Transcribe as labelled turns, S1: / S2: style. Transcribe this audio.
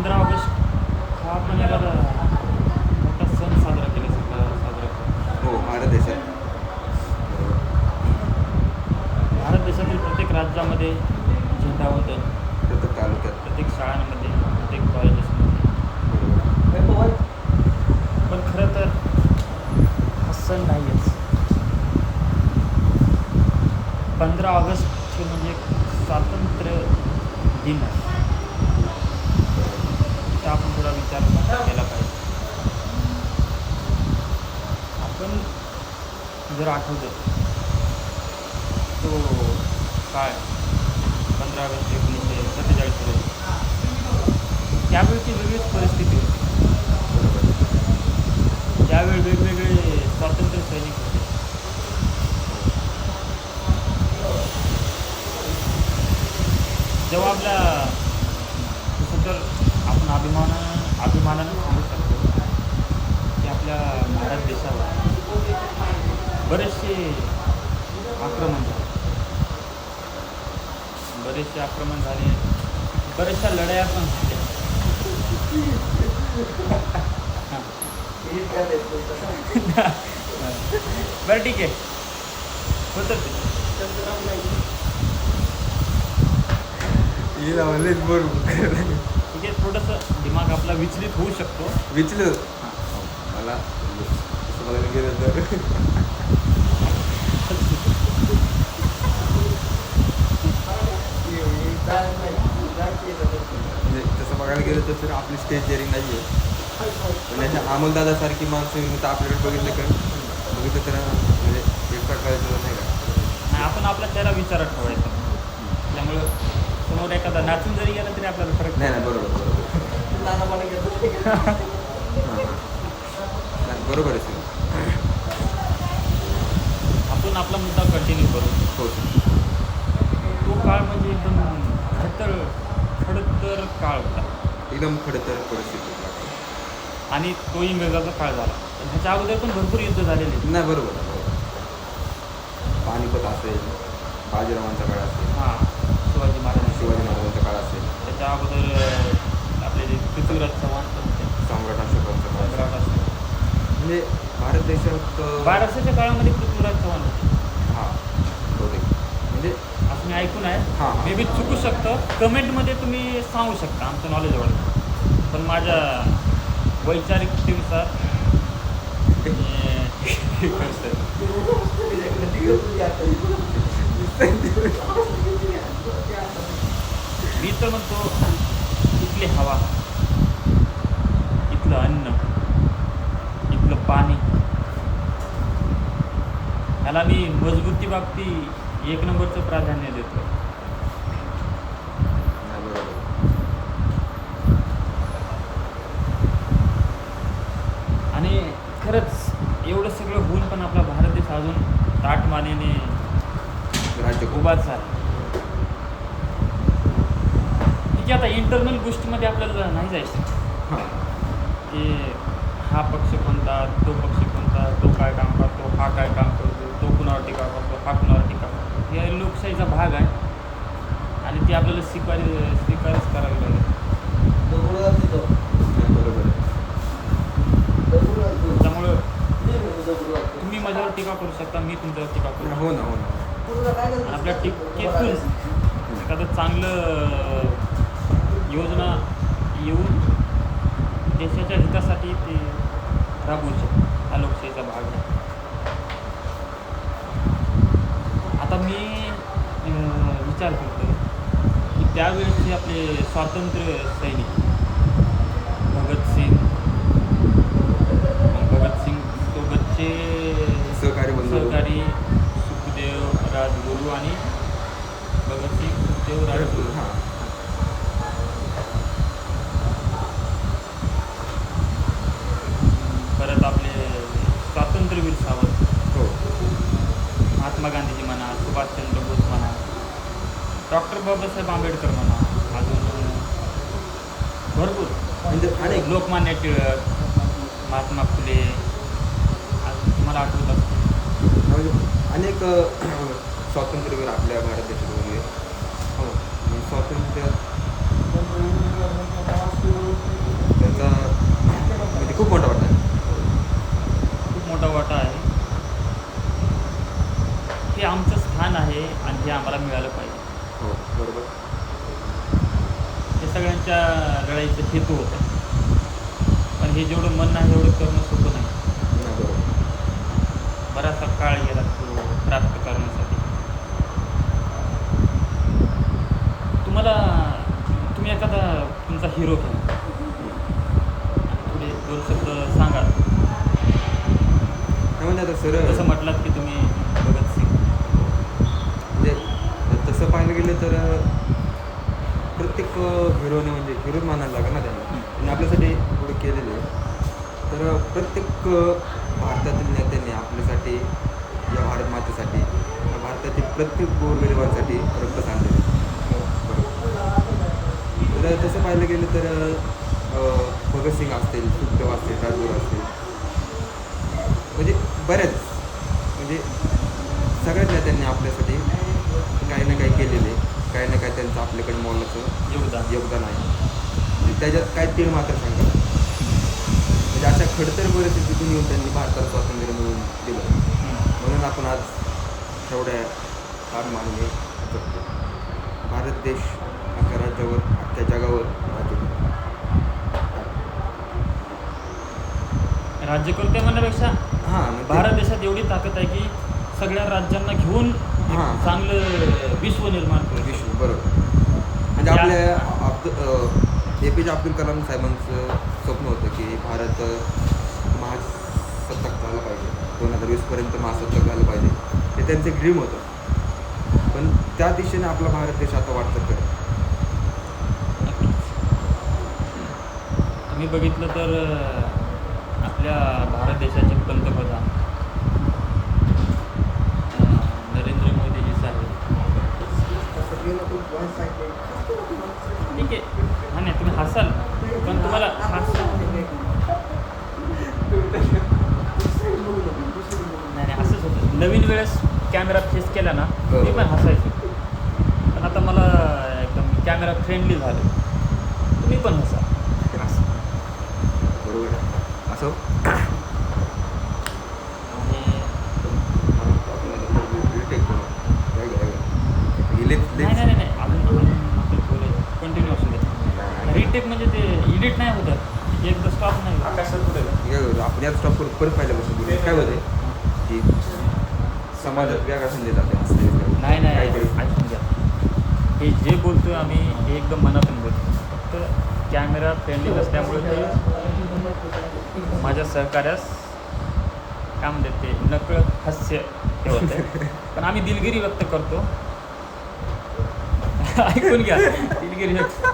S1: 15 August हा पण एक आता मोठा सण साजरा साजरा करतो.
S2: हो, भारत देशात. बरोबर.
S1: भारत देशातील प्रत्येक राज्यामध्ये झेंडावंदन,
S2: प्रत्येक तालुक्यात.
S1: प्रत्येक शाळांमध्ये, प्रत्येक कॉलेजेसमध्ये.
S2: बरोबर.
S1: पण खरं तर हा सण नाहीच. 15 ऑगस्ट हे म्हणजे एक स्वातंत्र्य दिन आहे. तर आपण थोडा विचार केला पाहिजे. आपण जर आठवलं तो काळ 15 ऑगस्ट 1947 रोजी, त्यावेळची वेगळीच परिस्थिती होती.
S2: बरोबर.
S1: त्यावेळी वेगवेगळे स्वातंत्र्य सैनिक होते. जेव्हा आपल्या तसं तर आपण अभिमानानं सांगू शकतो की आपल्या भारत देशावर बरेचसे आक्रमण झाले. बऱ्याचशा लढाया पण झाल्या. बरं ठीक आहे, होतं ते. ठीक आहे, थोडंसं दिमाग आपला विचलित होऊ शकतो.
S2: विचलं. मला तसं बघायला गेलं तर म्हणजे तसं बघायला गेलं तर आपली स्टेज डेअरिंग नाही आहे. पण अशा अमोलदादासारखी माणसं येऊन तर आपल्याकडे बघितलं तर म्हणजे एक प्रकारचं नाही का.
S1: नाही, आपण आपला चेहरा विचारात ठेवायचा. त्यामुळं समोर एखादा नाचून जरी गेला तरी आपल्याला फरक
S2: नाही नाही, बरोबर बरोबर. हां नाही, बरोबर आहे सर.
S1: आपण आपला मुद्दा कंटिन्यू करू.
S2: हो.
S1: तो काळ म्हणजे एकदम खडतर काळ होता.
S2: एकदम खडतर परिस्थिती.
S1: आणि तो इंग्रजाचा काळ झाला. पण ह्याच्या अगोदर पण भरपूर युद्ध झालेले आहेत.
S2: नाही, बरोबर आहे, बरोबर. पानिपत असेल, बाजीरावांचा काळ असेल,
S1: हां, शिवाजी
S2: महाराजांचा काळ असेल,
S1: त्याच्या अगोदर आपले जे पृथ्वीराज चव्हाण पण होते,
S2: सम्राट अशोकांचा काळ
S1: सम्राट
S2: असेल.
S1: असेल.
S2: म्हणजे भारत देशात
S1: 1200च्या काळामध्ये पृथ्वीराज चव्हाण होते.
S2: हां, बहुतेक म्हणजे
S1: असं मी ऐकून आहे.
S2: हां.
S1: मे बी चुकू शकतं. कमेंटमध्ये तुम्ही सांगू शकता, आमचं नॉलेज वाढतं. पण माझ्या वैचारिकतेनुसार मी तर म्हणतो, इथली हवा, इथलं अन्न, इथलं पाणी, ह्याला मी मजबूती बाबतीत 1 नंबरचं प्राधान्य देतो. आणि खरंच एवढं सगळं होऊन पण आपला भारत देश अजून ताठमानेने
S2: राज्य
S1: उभाच आहे. ठीक आहे, आता इंटरनल गोष्टीमध्ये आपल्याला नाही जायचं
S2: हां.
S1: की हा पक्ष कोणता, तो पक्ष कोणता, तो काय काम करतो, हा काय काम करतो, तो कुणावर टीका करतो, हा कुणावर टीका करतो. हे लोकशाहीचा भाग आहे आणि ती आपल्याला स्वीकारच करावी लागेल.
S2: बरोबर आहे.
S1: त्यामुळं तुम्ही माझ्यावर टीका करू शकता, मी तुमच्यावर टीका करू शकतो.
S2: हो ना, हो ना.
S1: आणि आपल्या टीकेतून एखादं चांगलं योजना येऊन देशाच्या हितासाठी ते राबवू शकतो. हा लोकशाहीचा भाग आहे. आता मी विचार करतो की त्यावेळेचे आपले स्वातंत्र्य सैनिक भगतसिंग सोबतचे सहकारी सुखदेव, राजगुरू आणि भगतसिंग, सुखदेव, राजगुरू.
S2: हां.
S1: परत आपले स्वातंत्र्यवीर सावरकर,
S2: हो.
S1: महात्मा गांधीजी म्हणा, सुभाषचंद्र बोस म्हणा, डॉक्टर बाबासाहेब आंबेडकर म्हणा, अजून भरपूर
S2: म्हणजे अनेक
S1: लोकमान्य टिळक, महात्मा फुले, तुम्हाला आठवत असतील.
S2: म्हणजे अनेक स्वातंत्र्यवीर आपल्या भारत देशात होते. हो, स्वातंत्र्य
S1: यायचं हेतू होतं. पण हे जेवढं मन आहे एवढं करणं सोपं नाही.
S2: नाही, बरोबर.
S1: बराचसा काळ गेला तो प्राप्त करण्यासाठी. तुम्ही एखादा तुमचा हिरो घ्या, थोडे 2 शब्द सांगा.
S2: काय म्हणजे आता सर
S1: जसं म्हटलात की तुम्ही भगतसिंग.
S2: म्हणजे तसं पाहायला गेलं तर प्रत्येक हिरोने म्हणजे हिरोच मानायला लागेल ना त्यांनी आपल्यासाठी पुढे केलेले आहे. तर प्रत्येक भारतातील नेत्यांनी आपल्यासाठी या भारत मातेसाठी या भारतातील प्रत्येक गोरगरिबांसाठी रक्त सांडलेले आहे. तर तसं पाहायला गेलं तर भगतसिंग असतील, सुखदेव असतील, राजगुरू असतील, म्हणजे बऱ्याच म्हणजे सगळ्याच नेत्यांनी आपल्यासाठी काही ना काही केलेले, काही ना काही त्यांचं आपल्याकडे मोलाचं योगदान आहे. म्हणजे त्याच्यात काय तीळ मात्र सांगा, म्हणजे अशा खडतर परिस्थितीतून येऊन त्यांनी भारताला स्वातंत्र्य मिळवून दिलं. म्हणून आपण आज तेवढ्या अभिमानाने जगतो. भारत देश अख्ख्या राज्यावर अख्ख्या जगावर राज्य करतो.
S1: राज्यकर्ते म्हणण्यापेक्षा
S2: हां, मग ते-
S1: भारत देशात एवढी ताकद आहे की सगळ्या राज्यांना घेऊन एक
S2: हां.
S1: चांगलं विश्व निर्माण करू
S2: विश्व
S1: शकतो.
S2: बरोबर. म्हणजे आपल्या APJ अब्दुल कलाम साहेबांचं स्वप्न होतं की भारत महासत्ताक झाला पाहिजे, 2020पर्यंत महासत्ताक झालं पाहिजे, हे त्यांचं एक ड्रीम होतं. पण त्या दिशेने आपला भारत देश आता वाटचाल करेल.
S1: तुम्ही बघितलं तर आपल्या भारत देशाचे पंतप्रधान नरेंद्र मोदीजी साहेब. ठीक आहे, हा नाही तुम्ही हसाल पण तुम्हाला नाही असंच होतं. नवीन वेळेस कॅमेरा फेस केला ना मी पण हसायचो, पण आता मला एकदम कॅमेरा फ्रेंडली झालं, तुम्ही पण हसा.
S2: बरोबर असं
S1: आणि नाही नाही नाही अजून कंटिन्यू असू दे. रिटेक म्हणजे ते एडिट नाही होतं, एकदा स्टॉप नाही होत.
S2: आपण यात स्टॉप करून परत पाहिल्यापासून बोलू. काय होते की समाजात वेगळा संदेश जाते.
S1: नाही नाही
S2: काहीतरी
S1: ऐकून घ्या, हे जे बोलतोय आम्ही हे एकदम मनातून बोलतो. फक्त कॅमेरा फ्रेंडली नसल्यामुळे ते माझ्या सहकार्यास काय म्हणतात ते नकळत हास्य हे होतं. पण आम्ही दिलगिरी व्यक्त करतो. ऐकून घ्या, दिलगिरी व्यक्त